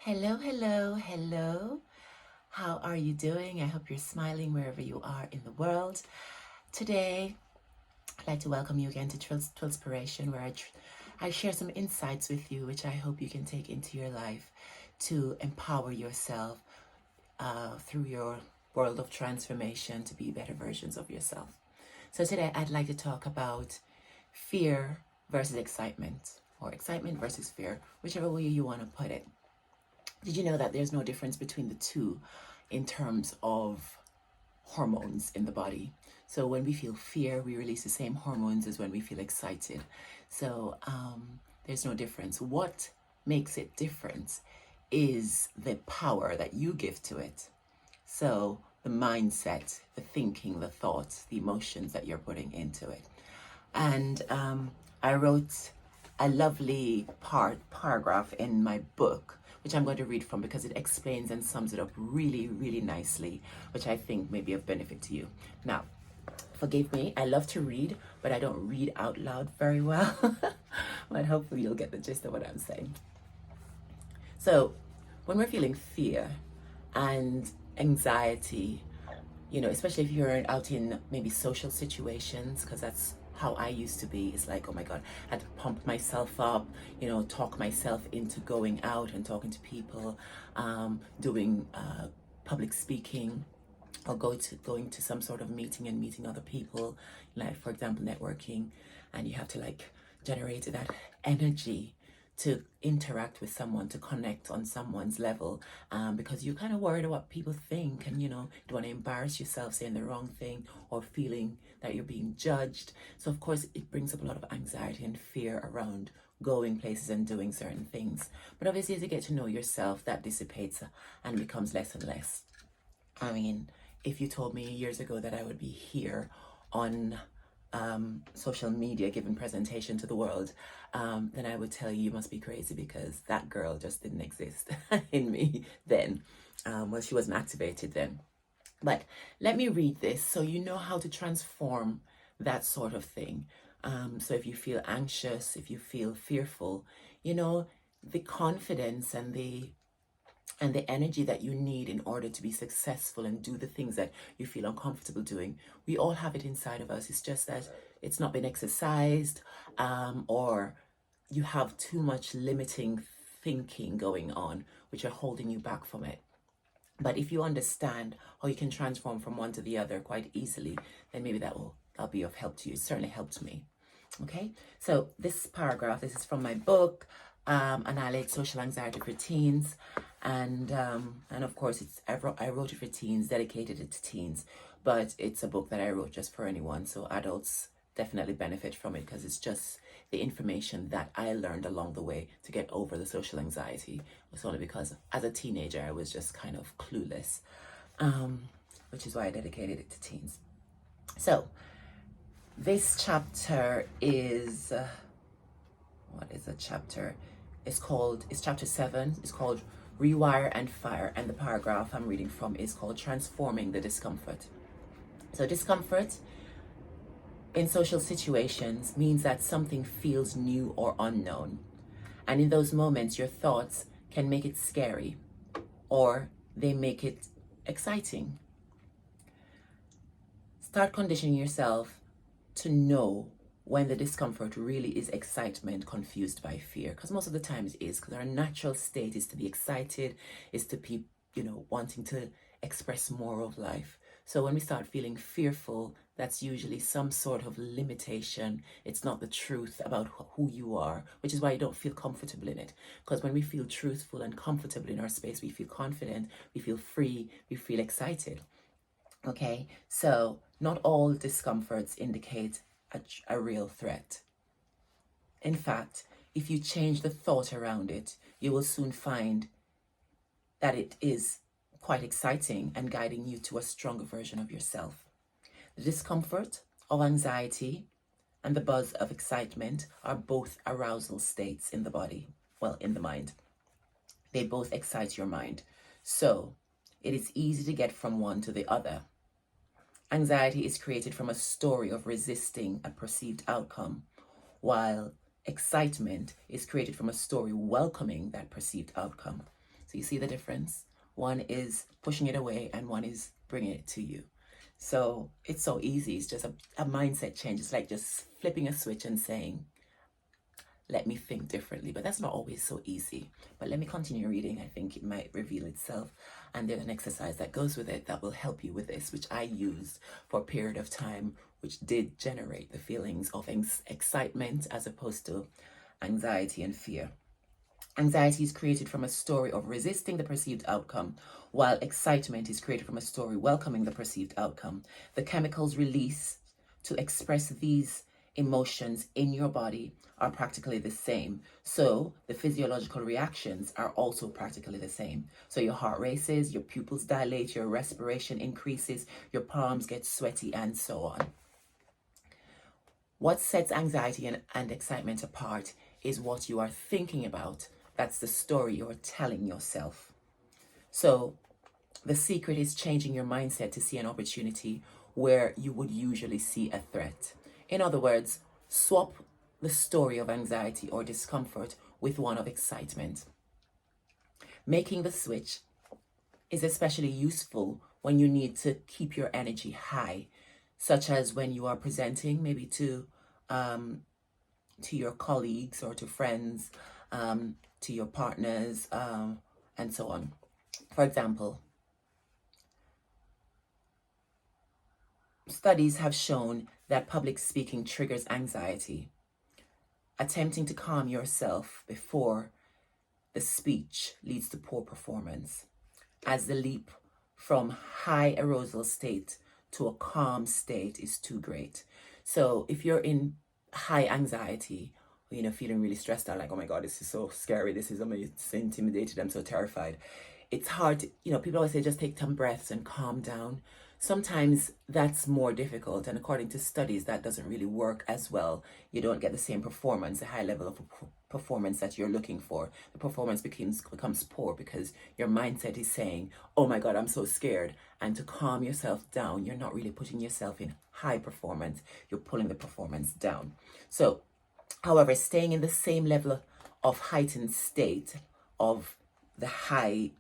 Hello, hello, hello. How are you doing? I hope you're smiling wherever you are in the world. Today, I'd like to welcome you again to Twillspiration, where I share some insights with you, which I hope you can take into your life to empower yourself through your world of transformation to be better versions of yourself. So today, I'd like to talk about fear versus excitement, or excitement versus fear, whichever way you want to put it. Did you know that there's no difference between the two in terms of hormones in the body? So when we feel fear, we release the same hormones as when we feel excited. So there's no difference. What makes it different is the power that you give to it. So the mindset, the thinking, the thoughts, the emotions that you're putting into it. And I wrote a lovely paragraph in my book, which I'm going to read from because it explains and sums it up really, really nicely, which I think may be of benefit to you. Now, forgive me, I love to read, but I don't read out loud very well. But hopefully you'll get the gist of what I'm saying. So, when we're feeling fear and anxiety, especially if you're out in maybe social situations, because that's how I used to be. It's like, oh my God, I had to pump myself up, talk myself into going out and talking to people, doing public speaking, or going to some sort of meeting and meeting other people, like for example, networking, and you have to like generate that energy to interact with someone, to connect on someone's level, because you're kind of worried about what people think, and you don't want to embarrass yourself saying the wrong thing or feeling that you're being judged. So of course it brings up a lot of anxiety and fear around going places and doing certain things. But obviously as you get to know yourself, that dissipates and becomes less and less. I mean, if you told me years ago that I would be here on social media giving presentation to the world, then I would tell you must be crazy, because that girl just didn't exist in me then. Well, she wasn't activated then. But let me read this so you know how to transform that sort of thing. So if you feel anxious, if you feel fearful, the confidence and the energy that you need in order to be successful and do the things that you feel uncomfortable doing. We all have it inside of us. It's just that it's not been exercised, or you have too much limiting thinking going on, which are holding you back from it. But if you understand how you can transform from one to the other quite easily, then maybe that'll be of help to you. It certainly helped me. Okay, so this paragraph, this is from my book, Annihilate Social Anxiety for Teens, and of course I wrote it for teens, dedicated it to teens, but it's a book that I wrote just for anyone, so adults definitely benefit from it, because it's just the information that I learned along the way to get over the social anxiety. It's only because as a teenager I was just kind of clueless, which is why I dedicated it to teens. So this chapter is what is a chapter? It's chapter 7. It's called Rewire and Fire, and the paragraph I'm reading from is called Transforming the Discomfort. So discomfort in social situations means that something feels new or unknown, and in those moments your thoughts can make it scary, or they make it exciting. Start conditioning yourself to know when the discomfort really is excitement confused by fear, because most of the time it is, because our natural state is to be excited, is to be wanting to express more of life. So when we start feeling fearful, that's usually some sort of limitation. It's not the truth about who you are, which is why you don't feel comfortable in it. Because when we feel truthful and comfortable in our space, we feel confident, we feel free, we feel excited. Okay, so not all discomforts indicate a real threat. In fact, if you change the thought around it, you will soon find that it is quite exciting and guiding you to a stronger version of yourself. The discomfort of anxiety and the buzz of excitement are both arousal states in the body, in the mind. They both excite your mind. So it is easy to get from one to the other. Anxiety is created from a story of resisting a perceived outcome, while excitement is created from a story welcoming that perceived outcome. So you see the difference? One is pushing it away and one is bringing it to you. So it's so easy. It's just a mindset change. It's like just flipping a switch and saying, let me think differently. But that's not always so easy. But let me continue reading. I think it might reveal itself. And there's an exercise that goes with it that will help you with this, which I used for a period of time, which did generate the feelings of excitement as opposed to anxiety and fear. Anxiety is created from a story of resisting the perceived outcome, while excitement is created from a story welcoming the perceived outcome. The chemicals released to express these emotions in your body are practically the same. So the physiological reactions are also practically the same. So your heart races, your pupils dilate, your respiration increases, your palms get sweaty, and so on. What sets anxiety and excitement apart is what you are thinking about. That's the story you're telling yourself. So the secret is changing your mindset to see an opportunity where you would usually see a threat. In other words, swap the story of anxiety or discomfort with one of excitement. Making the switch is especially useful when you need to keep your energy high, such as when you are presenting maybe to your colleagues or to friends, to your partners, and so on. For example, studies have shown that public speaking triggers anxiety. Attempting to calm yourself before the speech leads to poor performance, as the leap from high arousal state to a calm state is too great. So if you're in high anxiety, feeling really stressed out, like, oh my God, this is so scary, I'm so intimidated, I'm so terrified. It's hard to, people always say, just take 10 breaths and calm down. Sometimes that's more difficult. And according to studies, that doesn't really work as well. You don't get the same performance, the high level of performance that you're looking for. The performance becomes poor because your mindset is saying, oh my God, I'm so scared. And to calm yourself down, you're not really putting yourself in high performance. You're pulling the performance down. So, however, staying in the same level of heightened state of the high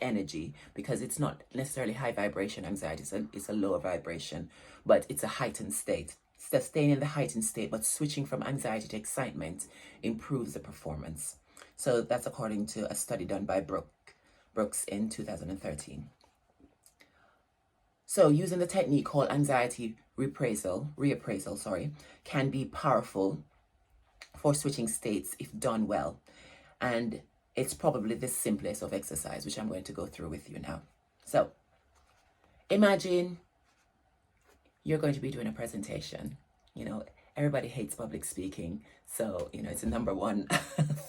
energy, because it's not necessarily high vibration anxiety, it's a lower vibration, but it's a heightened state. So staying in the heightened state, but switching from anxiety to excitement improves the performance. So that's according to a study done by Brooks in 2013. So using the technique called anxiety reappraisal, can be powerful for switching states if done well. And it's probably the simplest of exercise, which I'm going to go through with you now. So imagine you're going to be doing a presentation. Everybody hates public speaking. So, it's the number one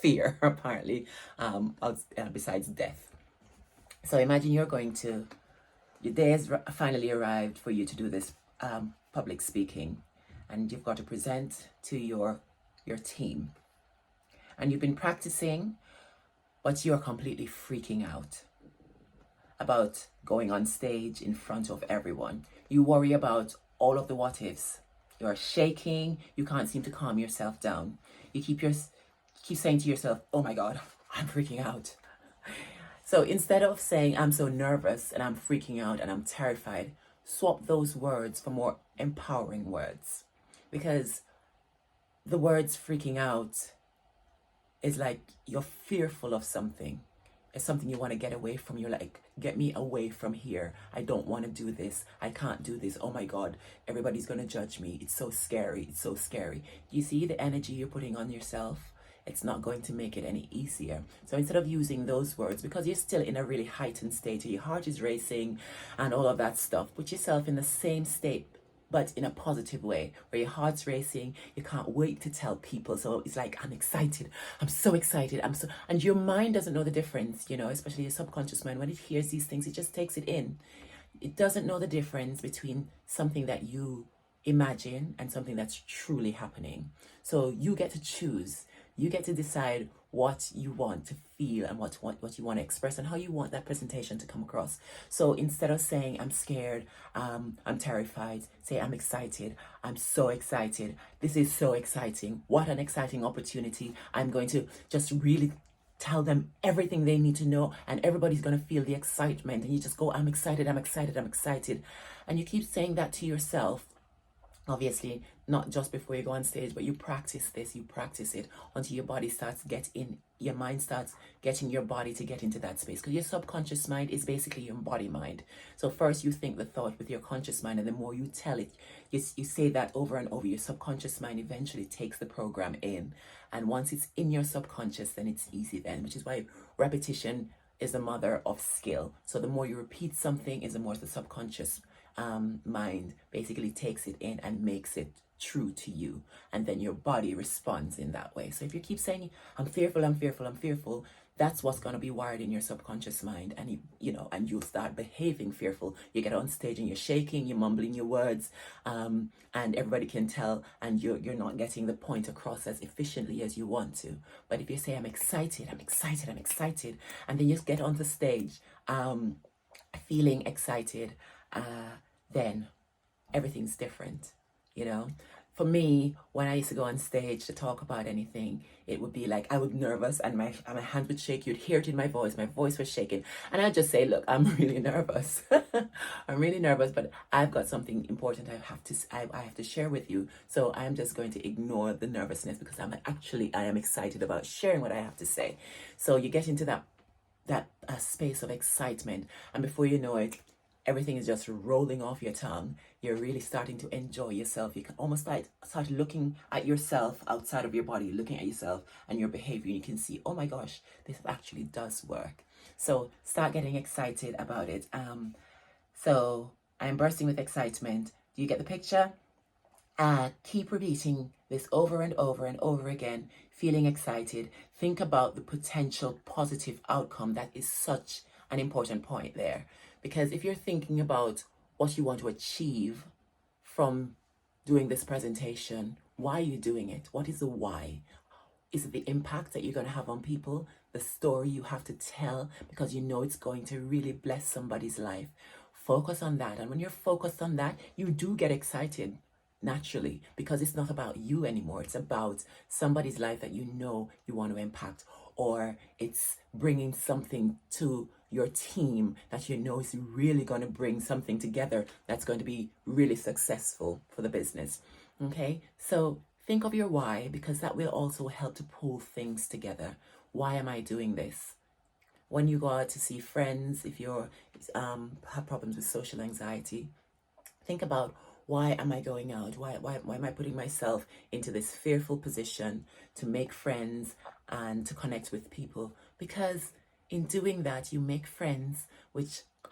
fear, apparently, besides death. So imagine your day has finally arrived for you to do this public speaking, and you've got to present to your team. And you've been practicing, but you're completely freaking out about going on stage in front of everyone. You worry about all of the what ifs. You're shaking. You can't seem to calm yourself down. You keep saying to yourself, oh my God, I'm freaking out. So instead of saying, I'm so nervous and I'm freaking out and I'm terrified, swap those words for more empowering words. Because the words freaking out is like you're fearful of something. It's something you want to get away from. You're like, get me away from here. I don't want to do this. I can't do this. Oh my God, everybody's going to judge me. It's so scary. It's so scary. You see the energy you're putting on yourself? It's not going to make it any easier. So instead of using those words, because you're still in a really heightened state, your heart is racing and all of that stuff, put yourself in the same state, but in a positive way, where your heart's racing, you can't wait to tell people. So it's like, I'm excited, I'm so excited, and your mind doesn't know the difference, especially your subconscious mind. When it hears these things, it just takes it in. It doesn't know the difference between something that you imagine and something that's truly happening. So you get to choose. You get to decide what you want to feel and what you want to express and how you want that presentation to come across. So instead of saying, I'm scared, I'm terrified, say, I'm excited, I'm so excited. This is so exciting. What an exciting opportunity. I'm going to just really tell them everything they need to know, and everybody's going to feel the excitement, and you just go, I'm excited, I'm excited, I'm excited. And you keep saying that to yourself. Obviously, not just before you go on stage, but you practice this, you practice it until your body starts your mind starts getting your body to get into that space. Because your subconscious mind is basically your body mind. So first you think the thought with your conscious mind, and the more you tell it, you say that over and over, your subconscious mind eventually takes the program in. And once it's in your subconscious, then it's easy then, which is why repetition is the mother of skill. So the more you repeat something, is the more the subconscious mind basically takes it in and makes it true to you, and then your body responds in that way. So if you keep saying, I'm fearful, I'm fearful, I'm fearful, that's what's going to be wired in your subconscious mind, and and you'll start behaving fearful. You get on stage and you're shaking, you're mumbling your words, and everybody can tell, and you're not getting the point across as efficiently as you want to. But if you say, I'm excited, I'm excited, I'm excited, and then you just get onto stage feeling excited, then everything's different. For me, when I used to go on stage to talk about anything, it would be like I would nervous, and my hands would shake. You'd hear it in my voice was shaking, and I'd just say, look, I'm really nervous. I'm really nervous, but I've got something important I have to share with you. So I'm just going to ignore the nervousness, because I am excited about sharing what I have to say. So you get into that space of excitement, and before you know it, everything is just rolling off your tongue. You're really starting to enjoy yourself. You can almost like start looking at yourself outside of your body, looking at yourself and your behavior. You can see, oh my gosh, this actually does work. So start getting excited about it. So I'm bursting with excitement. Do you get the picture? Keep repeating this over and over and over again, feeling excited. Think about the potential positive outcome. That is such an important point there. Because if you're thinking about what you want to achieve from doing this presentation, why are you doing it? What is the why? Is it the impact that you're going to have on people? The story you have to tell because you know it's going to really bless somebody's life? Focus on that. And when you're focused on that, you do get excited naturally, because it's not about you anymore. It's about somebody's life that you know you want to impact, or it's bringing something to your team that you know is really going to bring something together that's going to be really successful for the business. Okay, so think of your why, because that will also help to pull things together. Why am I doing this? When you go out to see friends, if you have problems with social anxiety, think about, why am I going out? Why am I putting myself into this fearful position to make friends and to connect with people? Because in doing that, you make friends,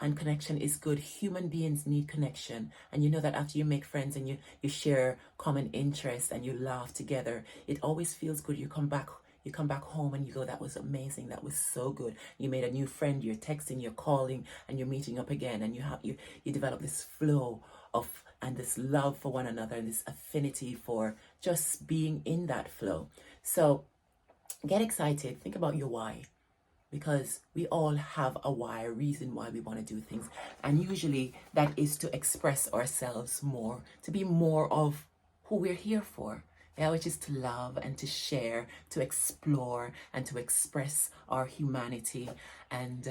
and connection is good. Human beings need connection. And you know that after you make friends and you share common interests and you laugh together, it always feels good. You come back home and you go, that was amazing. That was so good. You made a new friend. You're texting, you're calling, and you're meeting up again. And you develop this flow and this love for one another, and this affinity for just being in that flow. So get excited. Think about your why, because we all have a why, a reason why we want to do things. And usually that is to express ourselves more, to be more of who we're here for. Yeah, which is to love and to share, to explore and to express our humanity, and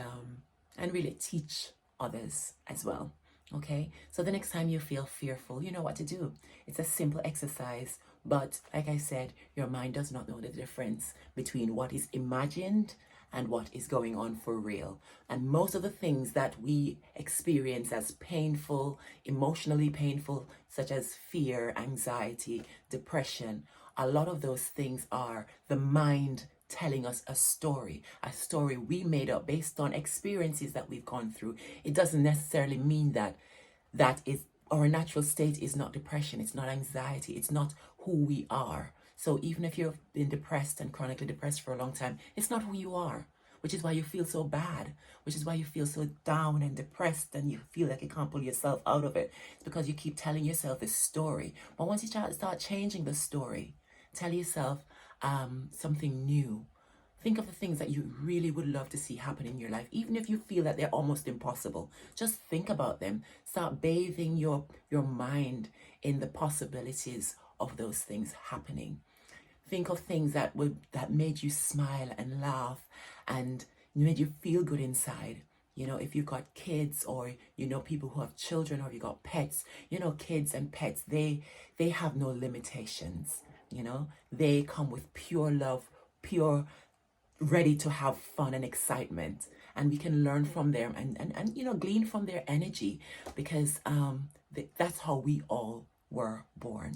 really teach others as well. Okay, so the next time you feel fearful, you know what to do. It's a simple exercise, but like I said, your mind does not know the difference between what is imagined and what is going on for real. And most of the things that we experience as painful, emotionally painful, such as fear, anxiety, depression, a lot of those things are the mind telling us a story we made up based on experiences that we've gone through. It doesn't necessarily mean that is our natural state is not depression, it's not anxiety, it's not who we are. So even if you've been depressed and chronically depressed for a long time, it's not who you are, which is why you feel so bad, which is why you feel so down and depressed and you feel like you can't pull yourself out of it. It's because you keep telling yourself this story. But once you start changing the story, tell yourself something new. Think of the things that you really would love to see happen in your life, even if you feel that they're almost impossible. Just think about them. Start bathing your mind in the possibilities of those things happening. think of things that made you smile and laugh and made you feel good inside. You know, if you've got kids, or you know people who have children, or you got pets, you know, kids and pets, they have no limitations. You know, they come with pure love, pure, ready to have fun and excitement, and we can learn from them and you know, glean from their energy, because that's how we all were born.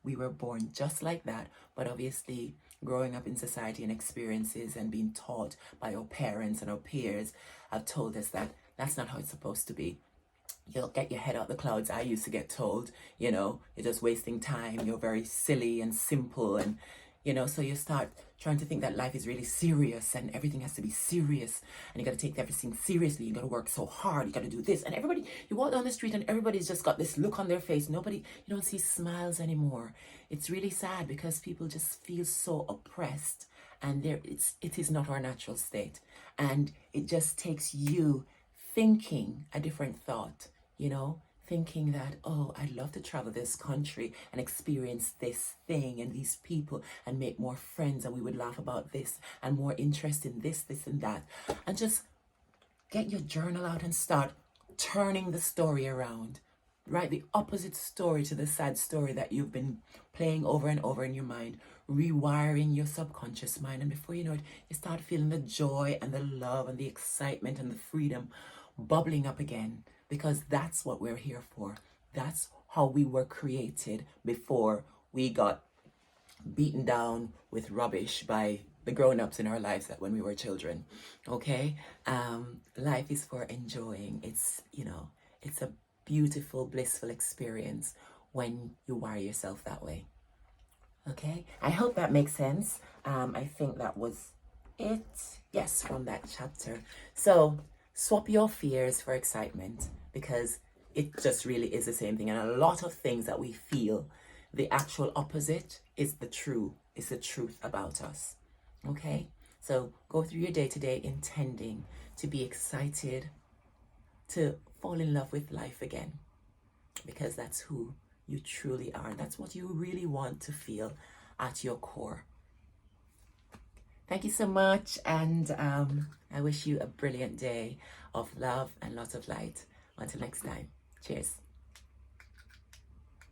We were born just like that, but obviously growing up in society and experiences and being taught by our parents and our peers have told us that that's not how it's supposed to be. You'll get your head out the clouds. I used to get told, you know, you're just wasting time, you're very silly and simple, and you know, so you start trying to think that life is really serious and everything has to be serious, and you got to take everything seriously. You got to work so hard, you got to do this, and everybody, you walk down the street and everybody's just got this look on their face. Nobody, you don't see smiles anymore. It's really sad because people just feel so oppressed, and it is not our natural state, and it just takes you thinking a different thought, you know, thinking that, oh, I'd love to travel this country and experience this thing and these people and make more friends, and we would laugh about this, and more interest in this and that. And just get your journal out and start turning the story around. Write the opposite story to the sad story that you've been playing over and over in your mind, rewiring your subconscious mind. And before you know it, you start feeling the joy and the love and the excitement and the freedom bubbling up again, because that's what we're here for. That's how we were created before we got beaten down with rubbish by the grown-ups in our lives that when we were children. Okay? Life is for enjoying. It's, you know, it's a beautiful, blissful experience when you wire yourself that way. Okay? I hope that makes sense. I think that was it. Yes, from that chapter. So swap your fears for excitement, because it just really is the same thing. And a lot of things that we feel, the actual opposite is the truth about us. Okay? So go through your day today intending to be excited, to fall in love with life again, because that's who you truly are. That's what you really want to feel at your core. Thank you so much, and I wish you a brilliant day of love and lots of light. Until next time, cheers.